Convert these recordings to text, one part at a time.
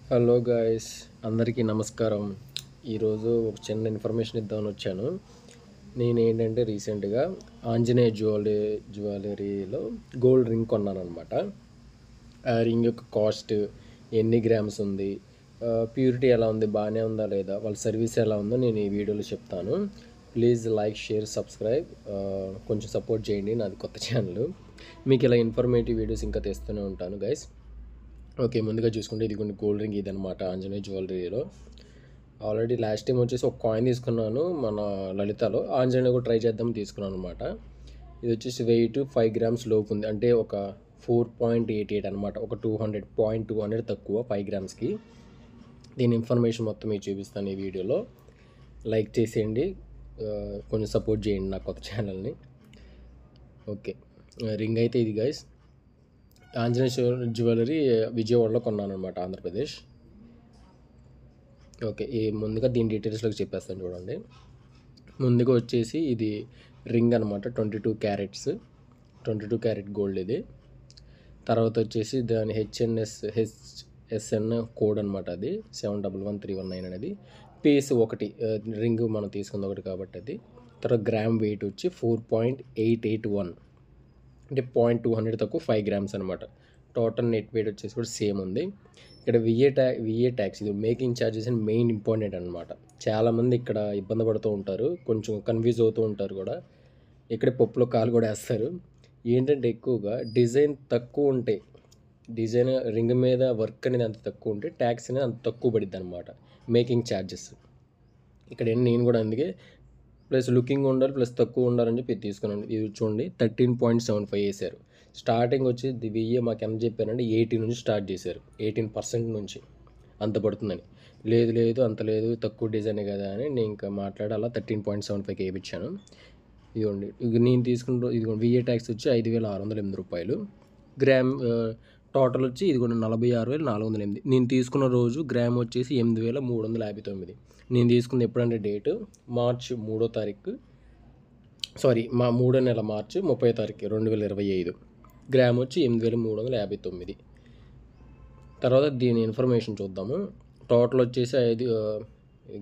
Hello guys, అందరికీ నమస్కారం. ఈరోజు ఒక చిన్న ఇన్ఫర్మేషన్ ఇద్దామని వచ్చాను. నేనేంటంటే రీసెంట్గా ఆంజనేయ జ్యువెలరీలో గోల్డ్ రింగ్ కొన్నాను అనమాట. ఆ రింగ్ యొక్క కాస్ట్, ఎన్ని గ్రామ్స్ ఉంది, ప్యూరిటీ ఎలా ఉంది, బాగానే ఉందా లేదా, వాళ్ళ సర్వీస్ ఎలా ఉందో నేను ఈ వీడియోలో చెప్తాను. Please like, share, subscribe. కొంచెం సపోర్ట్ చేయండి, నాది కొత్త ఛానల్. మీకు ఇలా ఇన్ఫర్మేటివ్ వీడియోస్ ఇంకా తెస్తూనే ఉంటాను గైస్. ఓకే, ముందుగా చూసుకుంటే ఇది కొన్ని గోల్డ్ రింగ్ ఇదనమాట ఆంజనేయ జ్యువెలరీలో. ఆల్రెడీ లాస్ట్ టైం వచ్చేసి ఒక కాయిన్ తీసుకున్నాను మన లలితలో. ఆంజనేయ కూడా ట్రై చేద్దాం తీసుకున్నాను అనమాట. ఇది వచ్చేసి వెయిట్ 5 గ్రామ్స్ లోపు ఉంది, అంటే ఒక 4.88 అనమాట. ఒక 200 తక్కువ 5 గ్రామ్స్కి. దీని ఇన్ఫర్మేషన్ మొత్తం మీకు చూపిస్తాను ఈ వీడియోలో. లైక్ చేసేయండి, కొంచెం సపోర్ట్ చేయండి నా కొత్త ఛానల్ని. ఓకే, రింగ్ అయితే ఇది గైస్. ఆంజనేయ జ్యువెలరీ విజయవాడలో కొన్నాను అనమాట, ఆంధ్రప్రదేశ్. ఓకే, ముందుగా దీని డీటెయిల్స్లోకి చెప్పేస్తాను చూడండి. ముందుగా వచ్చేసి ఇది రింగ్ అనమాట, 22 క్యారెట్స్, 22 క్యారెట్ గోల్డ్ ఇది. తర్వాత వచ్చేసి దాని హెచ్ఎస్ఎన్ కోడ్ అనమాట, అది 711319 అనేది. పీస్ ఒకటి, రింగ్ మనం తీసుకుంది ఒకటి కాబట్టి అది. తర్వాత గ్రామ్ వెయిట్ వచ్చి 4.881, అంటే 0.200 తక్కువ 5 గ్రామ్స్ అనమాట. టోటల్ నెట్ వెయిట్ వచ్చేసి కూడా సేమ్ ఉంది. ఇక్కడ విఏ ట్యాక్స్, ఇది మేకింగ్ ఛార్జెస్ అని మెయిన్ ఇంపార్టెంట్ అనమాట. చాలామంది ఇక్కడ ఇబ్బంది పడుతూ ఉంటారు, కొంచెం కన్ఫ్యూజ్ అవుతూ ఉంటారు కూడా. ఇక్కడే పప్పులో కాలు కూడా వేస్తారు. ఏంటంటే ఎక్కువగా డిజైన్ తక్కువ ఉంటే, డిజైన్ రింగ్ మీద వర్క్ అనేది అంత తక్కువ ఉంటే ట్యాక్స్ అనేది అంత తక్కువ పడిద్ది అనమాట, మేకింగ్ ఛార్జెస్. ఇక్కడ నేను కూడా అందుకే ప్లస్ లుకింగ్ ఉండాలి, ప్లస్ తక్కువ ఉండాలని చెప్పి తీసుకున్నాను. ఇది చూడండి 13.75 వేశారు. స్టార్టింగ్ వచ్చి వెయ్యి మాకు ఎంత చెప్పారంటే 80 నుంచి స్టార్ట్ చేశారు, 18% నుంచి అంత పడుతుందని. లేదు అంత లేదు, తక్కువ డిజైనే కదా అని నేను ఇంకా మాట్లాడి అలా 13.75 వేయించాను. ఇదిగోండి, నేను తీసుకుంటూ ఇదిగోండి విఏ ట్యాక్స్ వచ్చి 5,608 రూపాయలు. గ్రామ్ టోటల్ వచ్చి ఇదిగోండి 46,408. నేను తీసుకున్న రోజు గ్రామ్ వచ్చేసి 8,359. నేను తీసుకుంది ఎప్పుడంటే డేటు మార్చి 3వ తారీఖు, సారీ 3వ నెల మార్చి 30వ తారీఖు 2025. గ్రామ్ వచ్చి 8,359. తర్వాత దీని ఇన్ఫర్మేషన్ చూద్దాము. టోటల్ వచ్చేసి 5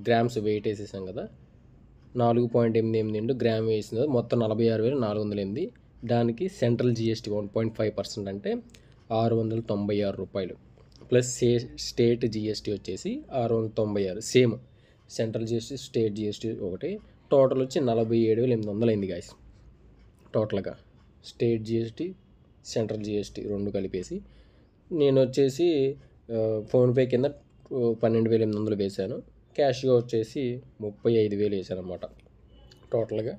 గ్రామ్స్ వెయిట్ వేసేసాం కదా, 4.88 గ్రామ్ వేసింది, మొత్తం 46,408. దానికి సెంట్రల్ జిఎస్టీ 1.5%, అంటే 696 రూపాయలు. ప్లస్ స్టేట్ జిఎస్టీ వచ్చేసి 696, same. Central GST, state GST ఒకటి. టోటల్ వచ్చి 47,800 అయింది గాయస్. టోటల్గా స్టేట్ జిఎస్టీ, సెంట్రల్ జిఎస్టీ రెండు కలిపేసి నేను వచ్చేసి ఫోన్పే కింద 12,800 వేశాను. క్యాష్గా వచ్చేసి 35,000 వేసాను అనమాట. టోటల్గా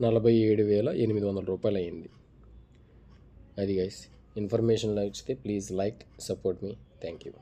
47,800 రూపాయలు అయింది. అది గైస్, ఇన్ఫర్మేషన్ నచ్చితే please like, support me. Thank you.